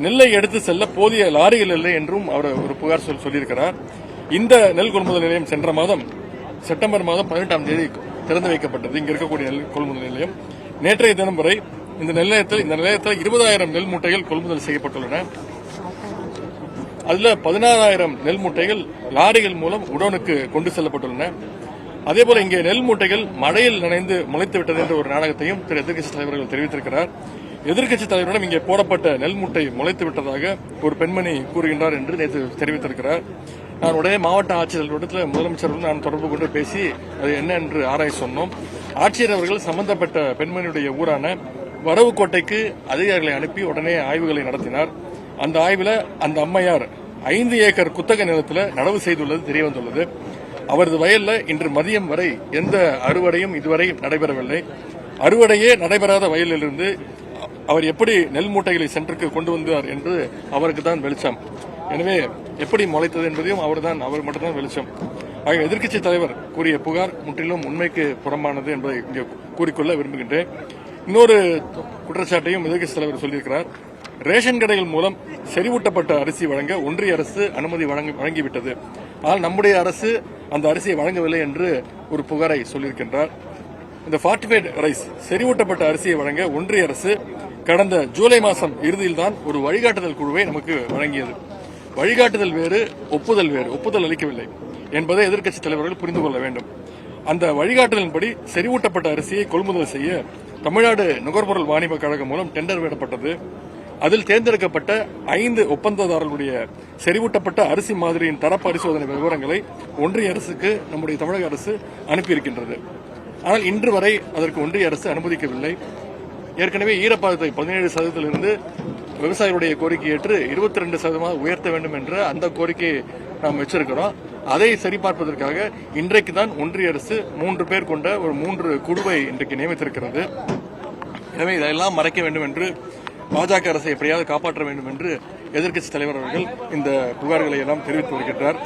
நெல்லை எடுத்து செல்ல போதிய லாரிகள் இல்லை என்றும் அவர் ஒரு புகார் சொல்லியிருக்கிறார். இந்த நெல் கொள்முதல் நிலையம் சென்ற மாதம் செப்டம்பர் மாதம் 18ஆம் தேதி திறந்து வைக்கப்பட்டது. இங்க இருக்கக்கூடிய நெல் கொள்முதல் நிலையம் நேற்றைய தினம் வரை இந்த நிலையத்தில் 20,000 நெல் மூட்டைகள் கொள்முதல் செய்யப்பட்டுள்ளன. அதுல 16,000 நெல் மூட்டைகள் லாரிகள் மூலம் உடனுக்கு கொண்டு செல்லப்பட்டுள்ளன. அதேபோல இங்கே நெல் மூட்டைகள் மழையில் நனைந்து முளைத்து விட்டது என்ற ஒரு நாடகத்தையும் திரு எதிர்க்கட்சித் தலைவர்கள் தெரிவித்திருக்கிறார். எதிர்க்கட்சித் தலைவரிடம் இங்கே போடப்பட்ட நெல் மூட்டை முளைத்து விட்டதாக ஒரு பெண்மணி கூறுகின்றார் என்று நேற்று தெரிவித்திருக்கிறார். நான் உடனே மாவட்ட ஆட்சியர்களிடத்தில் முதலமைச்சருடன் நான் தொடர்பு கொண்டு பேசி அது என்ன என்று ஆராய சொன்னோம். ஆட்சியர் அவர்கள் சம்பந்தப்பட்ட பெண்மணியுடைய ஊரான வரவுக்கோட்டைக்கு அதிகாரிகளை அனுப்பி உடனே ஆய்வுகளை நடத்தினார். அந்த ஆய்வில் அந்த அம்மையார் 5 ஏக்கர் குத்தகை நிலத்தில் நடவு செய்துள்ளது தெரியவந்துள்ளது. அவரது வயல்ல இன்று மதியம் வரை எந்த அறுவடையும் இதுவரை நடைபெறவில்லை. அறுவடையே நடைபெறாத வயலிலிருந்து அவர் எப்படி நெல் மூட்டைகளை சென்றுக்கு கொண்டு வந்தார் என்று அவருக்கு தான் வெளிச்சம். எனவே எப்படி முளைத்தது என்பதையும் அவர் மட்டும்தான் வெளிச்சம். ஆக எதிர்க்கட்சித் தலைவர் கூறிய புகார் முற்றிலும் உண்மைக்கு புறம்பானது என்பதை இங்கே கூறிக்கொள்ள விரும்புகின்றேன். இன்னொரு குற்றச்சாட்டையும் எதிர்க்கட்சித் தலைவர் சொல்லியிருக்கிறார். ரேஷன் கடைகள் மூலம் செறிவூட்டப்பட்ட அரிசி வழங்க ஒன்றிய அரசு அனுமதி வழங்கிவிட்டது. ஆனால் நம்முடைய அரசு அந்த அரிசியை வழங்கவில்லை என்று ஒரு புகாரை சொல்லியிருக்கின்றார். இந்த ஃபார்ட்டிஃபைட் ரைஸ் செறிவூட்டப்பட்ட அரிசியை வழங்க ஒன்றிய அரசு கடந்த ஜூலை மாதம் இறுதியில் தான் ஒரு வழிகாட்டுதல் குழுவை நமக்கு வழங்கியது. வழிகாட்டுதல் வேறு, ஒப்புதல் வேறு. ஒப்புதல் அளிக்கவில்லை என்பதை எதிர்க்கட்சித் தலைவர்கள் புரிந்து கொள்ள வேண்டும். அந்த வழிகாட்டுதலின்படி செறிவூட்டப்பட்ட அரிசியை கொள்முதல் செய்ய தமிழ்நாடு நுகர்பொருள் வாணிப கழகம் மூலம் டெண்டர் விடப்பட்டது. அதில் தேர்ந்தெடுக்கப்பட்ட 5 ஒப்பந்ததாரர்களுடைய செறிவூட்டப்பட்ட அரிசி மாதிரியின் தர பரிசோதனை விவரங்களை ஒன்றிய அரசுக்கு நம்முடைய தமிழக அரசு அனுப்பியிருக்கின்றது. ஆனால் இன்று வரை அதற்கு ஒன்றிய அரசு அனுமதிக்கவில்லை. ஏற்கனவே ஈரப்பதத்தை 17% விவசாயிகளுடைய கோரிக்கை ஏற்று 22% உயர்த்த வேண்டும் என்ற அந்த கோரிக்கையை நாம் வச்சிருக்கிறோம். அதை சரிபார்ப்பதற்காக இன்றைக்கு தான் ஒன்றிய அரசு 3 பேர் கொண்ட ஒரு 3 குழுவை இன்றைக்கு நியமித்திருக்கிறது. எனவே இதெல்லாம் மறைக்க வேண்டும் என்று பாஜக அரசை எப்படியாவது காப்பாற்ற வேண்டும் என்று எதிர்க்கட்சித் தலைவர் அவர்கள் இந்த புகார்களை எல்லாம் தெரிவித்து வருகின்றார்.